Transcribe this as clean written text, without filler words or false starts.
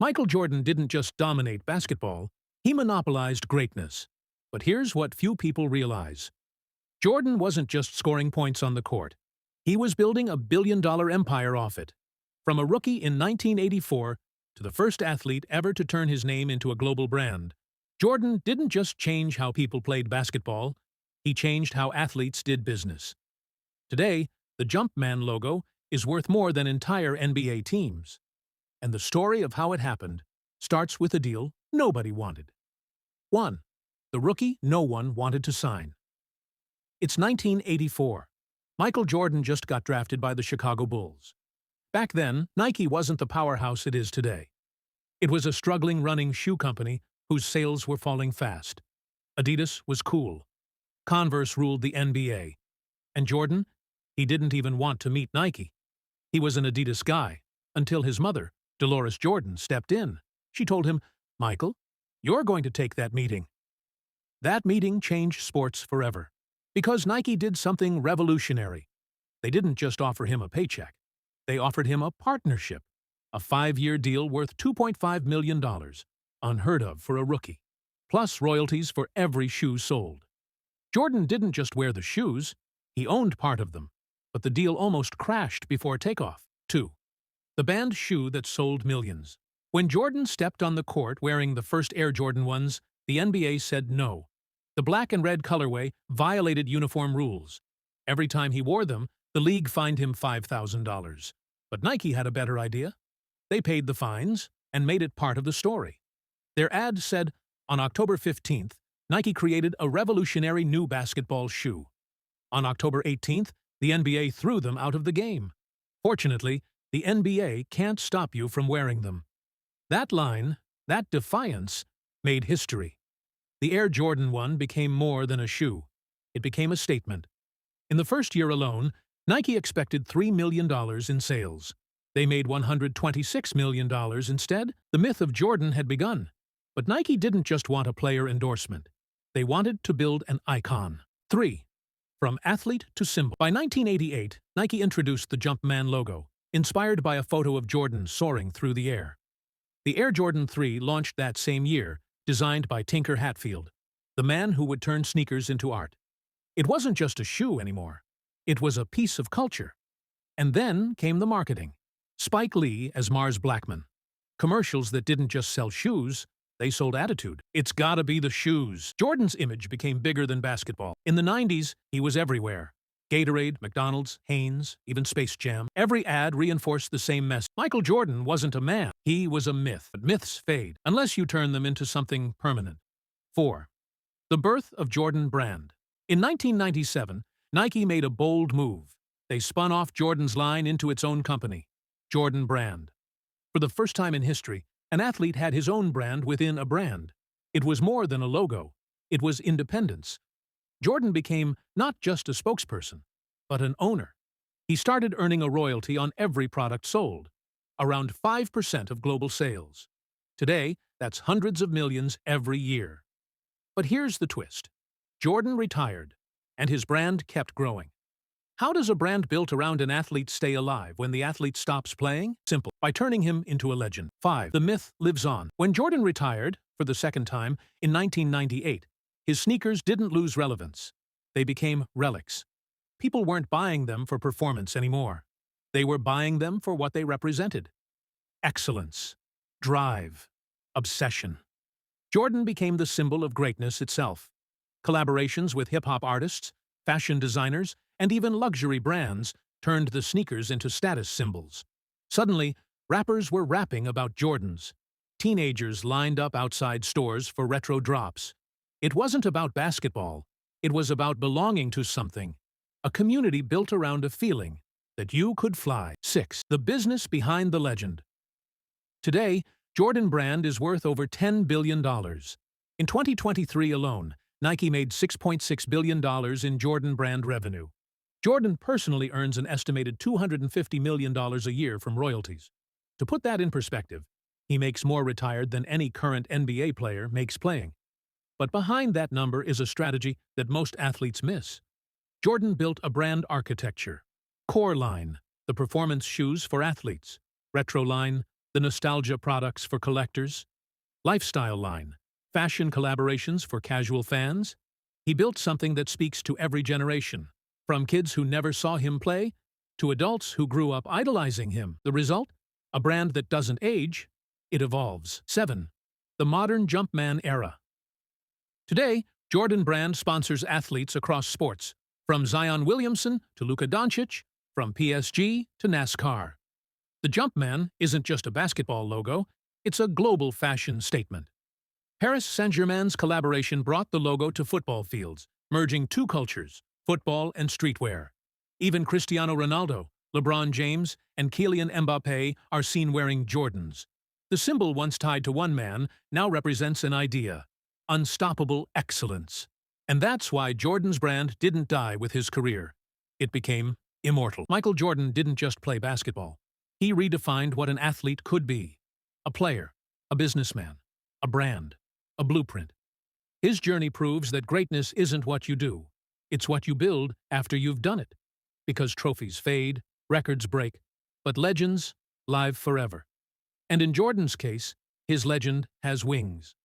Michael Jordan didn't just dominate basketball, he monopolized greatness. But here's what few people realize. Jordan wasn't just scoring points on the court. He was building a billion-dollar empire off it. From a rookie in 1984 to the first athlete ever to turn his name into a global brand, Jordan didn't just change how people played basketball, he changed how athletes did business. Today, the Jumpman logo is worth more than entire NBA teams. And the story of how it happened starts with a deal nobody wanted. 1. The rookie no one wanted to sign. It's 1984. Michael Jordan just got drafted by the Chicago Bulls. Back then, Nike wasn't the powerhouse it is today. It was a struggling running shoe company whose sales were falling fast. Adidas was cool. Converse ruled the NBA. And Jordan? He didn't even want to meet Nike. He was an Adidas guy, until his mother, Dolores Jordan, stepped in. She told him, "Michael, you're going to take that meeting." That meeting changed sports forever. Because Nike did something revolutionary. They didn't just offer him a paycheck. They offered him a partnership, a 5-year deal worth $2.5 million, unheard of for a rookie, plus royalties for every shoe sold. Jordan didn't just wear the shoes, he owned part of them, but the deal almost crashed before takeoff. 2. The banned shoe that sold millions. When Jordan stepped on the court wearing the first Air Jordan 1s, the NBA said no. The black and red colorway violated uniform rules. Every time he wore them, the league fined him $5,000. But Nike had a better idea. They paid the fines and made it part of the story. Their ad said, on October 15th, Nike created a revolutionary new basketball shoe. On October 18th, the NBA threw them out of the game. Fortunately, the NBA can't stop you from wearing them. That line, that defiance, made history. The Air Jordan 1 became more than a shoe. It became a statement. In the first year alone, Nike expected $3 million in sales. They made $126 million instead. The myth of Jordan had begun. But Nike didn't just want a player endorsement. They wanted to build an icon. 3. From athlete to symbol. By 1988, Nike introduced the Jumpman logo, inspired by a photo of Jordan soaring through the air. The Air Jordan 3 launched that same year, designed by Tinker Hatfield, the man who would turn sneakers into art. It wasn't just a shoe anymore. It was a piece of culture. And then came the marketing. Spike Lee as Mars Blackman. Commercials that didn't just sell shoes, they sold attitude. It's gotta be the shoes. Jordan's image became bigger than basketball. In the 90s, he was everywhere. Gatorade, McDonald's, Hanes, even Space Jam. Every ad reinforced the same message. Michael Jordan wasn't a man. He was a myth. But myths fade, unless you turn them into something permanent. 4. The birth of Jordan Brand. In 1997, Nike made a bold move. They spun off Jordan's line into its own company, Jordan Brand. For the first time in history, an athlete had his own brand within a brand. It was more than a logo. It was independence. Jordan became not just a spokesperson, but an owner. He started earning a royalty on every product sold, around 5% of global sales. Today, that's hundreds of millions every year. But here's the twist. Jordan retired, and his brand kept growing. How does a brand built around an athlete stay alive when the athlete stops playing? Simple. By turning him into a legend. 5. The myth lives on. When Jordan retired, for the second time, in 1998, his sneakers didn't lose relevance. They became relics. People weren't buying them for performance anymore. They were buying them for what they represented. Excellence, drive, obsession. Jordan became the symbol of greatness itself. Collaborations with hip-hop artists, fashion designers, and even luxury brands turned the sneakers into status symbols. Suddenly, rappers were rapping about Jordans. Teenagers lined up outside stores for retro drops. It wasn't about basketball. It was about belonging to something, a community built around a feeling that you could fly. 6. The business behind the legend. Today, Jordan Brand is worth over $10 billion. In 2023 alone, Nike made $6.6 billion in Jordan Brand revenue. Jordan personally earns an estimated $250 million a year from royalties. To put that in perspective, he makes more retired than any current NBA player makes playing. But behind that number is a strategy that most athletes miss. Jordan built a brand architecture. Core line, the performance shoes for athletes. Retro line, the nostalgia products for collectors, lifestyle line, fashion collaborations for casual fans. He built something that speaks to every generation, from kids who never saw him play to adults who grew up idolizing him. The result? A brand that doesn't age, it evolves. 7. The modern Jumpman era. Today, Jordan Brand sponsors athletes across sports, from Zion Williamson to Luka Doncic, from PSG to NASCAR. The Jumpman isn't just a basketball logo, it's a global fashion statement. Paris Saint-Germain's collaboration brought the logo to football fields, merging two cultures, football and streetwear. Even Cristiano Ronaldo, LeBron James, and Kylian Mbappé are seen wearing Jordans. The symbol once tied to one man now represents an idea: unstoppable excellence. And that's why Jordan's brand didn't die with his career. It became immortal. Michael Jordan didn't just play basketball. He redefined what an athlete could be: a player, a businessman, a brand, a blueprint. His journey proves that greatness isn't what you do, it's what you build after you've done it. Because trophies fade, records break, but legends live forever. And in Jordan's case, his legend has wings.